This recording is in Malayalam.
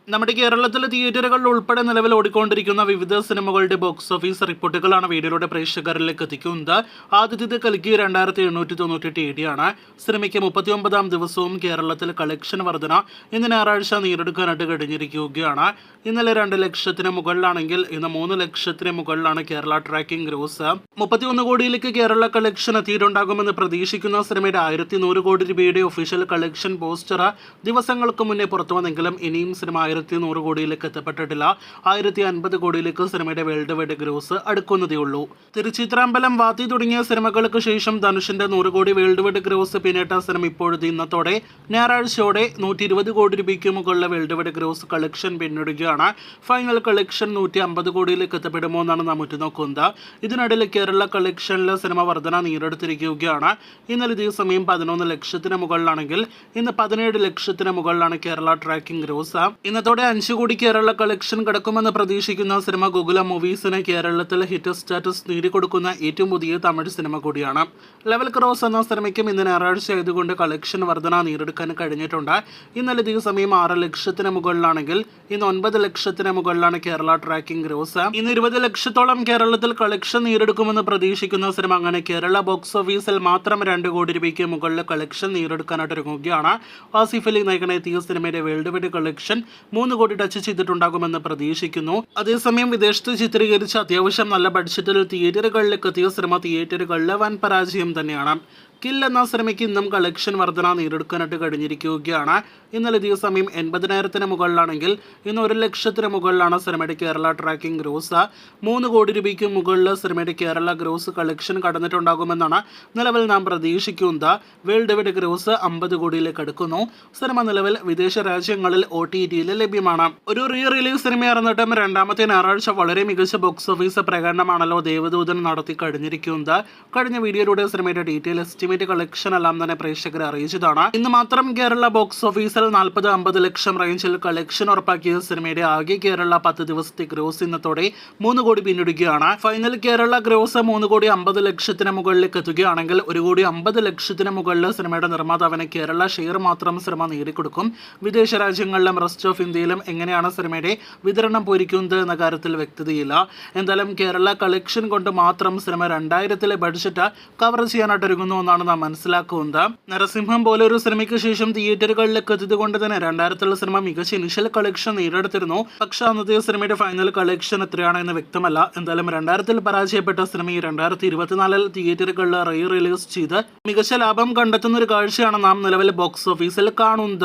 നമ്മുടെ കേരളത്തിലെ തിയേറ്ററുകളിൽ ഉൾപ്പെടെ നിലവിൽ ഓടിക്കൊണ്ടിരിക്കുന്ന വിവിധ സിനിമകളുടെ ബോക്സ് ഓഫീസ് റിപ്പോർട്ടുകളാണ് വീഡിയോയിലൂടെ പ്രേക്ഷകരിലേക്ക് എത്തിക്കുന്നത്. ആദ്യത്തെ കൽക്കി 2798 ആണ്. സിനിമയ്ക്ക് 39ാം ദിവസവും കേരളത്തിൽ കളക്ഷൻ വർധന ഇന്ന് ഞായറാഴ്ച നേരിടുക്കാനായിട്ട് കഴിഞ്ഞിരിക്കുകയാണ്. ഇന്നലെ 2 ലക്ഷത്തിന് മുകളിലാണെങ്കിൽ ഇന്ന് 3 ലക്ഷത്തിന് മുകളിലാണ് കേരള ട്രാക്കിംഗ് ഗ്രോസ്. 31 കോടിയിലേക്ക് കേരള കളക്ഷൻ എത്തിയിട്ടുണ്ടാകുമെന്ന് പ്രതീക്ഷിക്കുന്ന സിനിമയുടെ 1100 കോടി രൂപയുടെ ഒഫീഷ്യൽ കളക്ഷൻ പോസ്റ്റർ ദിവസങ്ങൾക്ക് മുന്നേ പുറത്തു വന്നെങ്കിലും ഇനിയും സിനിമ 1100 കോടിയിലേക്ക് എത്തപ്പെട്ടിട്ടില്ല. 1050 കോടിയിലേക്ക് സിനിമയുടെ വേൾഡ് വൈഡ് ഗ്രോസ് അടുക്കുന്നതേ ഉള്ളൂ. തിരുച്ചിത്രമ്പലം, വാത്തി തുടങ്ങിയ സിനിമകൾക്ക് ശേഷം ധനുഷിന്റെ 100 കോടി വേൾഡ് വൈഡ് ഗ്രോസ് പിന്നിട്ട സിനിമ ഇപ്പോഴത്തെ ഇന്നത്തോടെ ഞായറാഴ്ചയോടെ 120 കോടി രൂപയ്ക്ക് മുകളിലെ വേൾഡ് വൈഡ് ഗ്രോസ് കളക്ഷൻ പിന്നിടുകയാണ്. ഫൈനൽ കളക്ഷൻ 150 കോടിയിലേക്ക് എത്തപ്പെടുമോ എന്നാണ് നാം ഉറ്റുനോക്കുന്നത്. ഇതിനിടയിൽ കേരള കളക്ഷനിൽ സിനിമ വർധന നേരിടുത്തിരിക്കുകയാണ്. ഇന്നലെ ഇതേ സമയം 11 ലക്ഷത്തിന് മുകളിലാണെങ്കിൽ ഇന്ന് 17 ലക്ഷത്തിന് മുകളിലാണ് കേരള ട്രാക്കിംഗ് ഗ്രോസ്. ഇന്നത്തോടെ 5 കോടി കേരള കളക്ഷൻ കടക്കുമെന്ന് പ്രതീക്ഷിക്കുന്ന സിനിമ ഗോകുല മൂവീസിന് കേരളത്തിൽ ഹിറ്റ് സ്റ്റാറ്റസ് നേടിക്കൊടുക്കുന്ന ഏറ്റവും പുതിയ തമിഴ് സിനിമ കൂടിയാണ്. ലെവൽ ക്രോസ് എന്ന സിനിമയ്ക്കും ഇന്ന് ഞായറാഴ്ച ആയതുകൊണ്ട് കളക്ഷൻ വർധന നേടിയെടുക്കാൻ കഴിഞ്ഞിട്ടുണ്ട്. ഇന്നലെ ഇതേ സമയം 6 ലക്ഷത്തിന് മുകളിലാണെങ്കിൽ ഇന്ന് 9 ലക്ഷത്തിന് മുകളിലാണ് കേരള ട്രാക്കിംഗ് ഗ്രോസ്. ഇന്ന് 20 ലക്ഷത്തോളം കേരളത്തിൽ കളക്ഷൻ നേടിയെടുക്കുമെന്ന് പ്രതീക്ഷിക്കുന്ന സിനിമ അങ്ങനെ കേരള ബോക്സ് ഓഫീസിൽ മാത്രം 2 കോടി രൂപയ്ക്ക് മുകളിൽ കളക്ഷൻ നേടിയെടുക്കാനായിട്ട് ഒരുങ്ങുകയാണ്. ആസിഫ് അലി നായകനെത്തിയ സിനിമയുടെ വേൾഡ് വൈഡ് കളക്ഷൻ 3 കോടി ടച്ച് ചെയ്തിട്ടുണ്ടാകുമെന്ന് പ്രതീക്ഷിക്കുന്നു. അതേസമയം വിദേശത്ത് ചിത്രീകരിച്ച അത്യാവശ്യം നല്ല ബഡ്ജറ്റിൽ തിയേറ്ററുകളിലേക്ക് എത്തിയ സിനിമ തിയേറ്ററുകളിലെ വൻ പരാജയം തന്നെയാണ്. കിൽ എന്ന സിനിമയ്ക്ക് ഇന്നും കളക്ഷൻ വർധന നേടിയെടുക്കാനായിട്ട് കഴിഞ്ഞിരിക്കുകയാണ്. ഇന്നലെ ഇതേ സമയം 80,000-ന് മുകളിലാണെങ്കിൽ ഇന്ന് 1 ലക്ഷത്തിന് മുകളിലാണ് സിനിമയുടെ കേരള ട്രാക്കിംഗ് ഗ്രോസ്. 3 കോടി രൂപയ്ക്ക് മുകളിൽ സിനിമയുടെ കേരള ഗ്രോസ് കളക്ഷൻ കടന്നിട്ടുണ്ടാകുമെന്നാണ് നിലവിൽ നാം പ്രതീക്ഷിക്കുന്നത്. വേൾഡ് വൈഡ് ഗ്രോസ് 50 കോടിയിലേക്ക് അടുക്കുന്നു. സിനിമ നിലവിൽ വിദേശ രാജ്യങ്ങളിൽ OTT-യിൽ ലഭ്യമാണ്. ഒരു റീ റിലീസ് സിനിമയായിരുന്നിട്ടും രണ്ടാമത്തെ ഞായറാഴ്ച വളരെ മികച്ച ബോക്സ് ഓഫീസ് പ്രകടനമാണല്ലോ ദേവദൂതൻ നടത്തി കഴിഞ്ഞിരിക്കുന്നത്. കഴിഞ്ഞ വീഡിയോയിലൂടെ സിനിമയുടെ ഡീറ്റെയിൽ എസ്റ്റിമേറ്റ് കളക്ഷൻ എല്ലാം തന്നെ പ്രേക്ഷകരെ അറിയിച്ചതാണ്. ഇന്ന് മാത്രം കേരള ബോക്സ് ഓഫീസിൽ 40-50 ലക്ഷം റേഞ്ചിൽ കളക്ഷൻ ഉറപ്പാക്കിയ സിനിമയുടെ ആകെ കേരള 10 ദിവസത്തെ ഗ്രോസ് ഇന്നത്തോടെ 3 കോടി പിന്നിടുകയാണ്. ഫൈനൽ കേരള ഗ്രോസ് 3 കോടി 50 ലക്ഷത്തിന് മുകളിലേക്ക് എത്തുകയാണെങ്കിൽ 1 കോടി 50 ലക്ഷത്തിന് മുകളിൽ സിനിമയുടെ നിർമ്മാതാവിന് കേരള ഷെയർ മാത്രം സിനിമ നേടിക്കൊടുക്കും. വിദേശ രാജ്യങ്ങളിലും റെസ്റ്റ് ഓഫ് ഇന്ത്യയിലും എങ്ങനെയാണ് സിനിമയുടെ വിതരണം പോയിരിക്കുന്നത് എന്ന കാര്യത്തിൽ വ്യക്തതയില്ല. എന്തായാലും കേരള കളക്ഷൻ കൊണ്ട് മാത്രം സിനിമ 2000-ലെ ബഡ്ജറ്റ് കവർ ചെയ്യാനായിട്ട് ഒരുങ്ങുന്നു എന്നാണ് നാം മനസ്സിലാക്കുന്നത്. നരസിംഹം പോലെ ഒരു സിനിമയ്ക്ക് ശേഷം തിയേറ്ററുകളിലേക്ക് എത്തിയത് കൊണ്ട് തന്നെ 2000-ലെ സിനിമ മികച്ച ഇനിഷ്യൽ കളക്ഷൻ നേടിയെടുത്തിരുന്നു. പക്ഷേ അന്നത്തെ സിനിമയുടെ ഫൈനൽ കളക്ഷൻ എത്രയാണ് എന്ന് വ്യക്തമല്ല. എന്തായാലും 2000-ൽ പരാജയപ്പെട്ട സിനിമ 2024-ൽ തിയേറ്ററുകളിൽ റീ റിലീസ് ചെയ്ത് മികച്ച ലാഭം കണ്ടെത്തുന്ന ഒരു കാഴ്ചയാണ് നാം നിലവിൽ ബോക്സ് ഓഫീസിൽ കാണുന്നത്.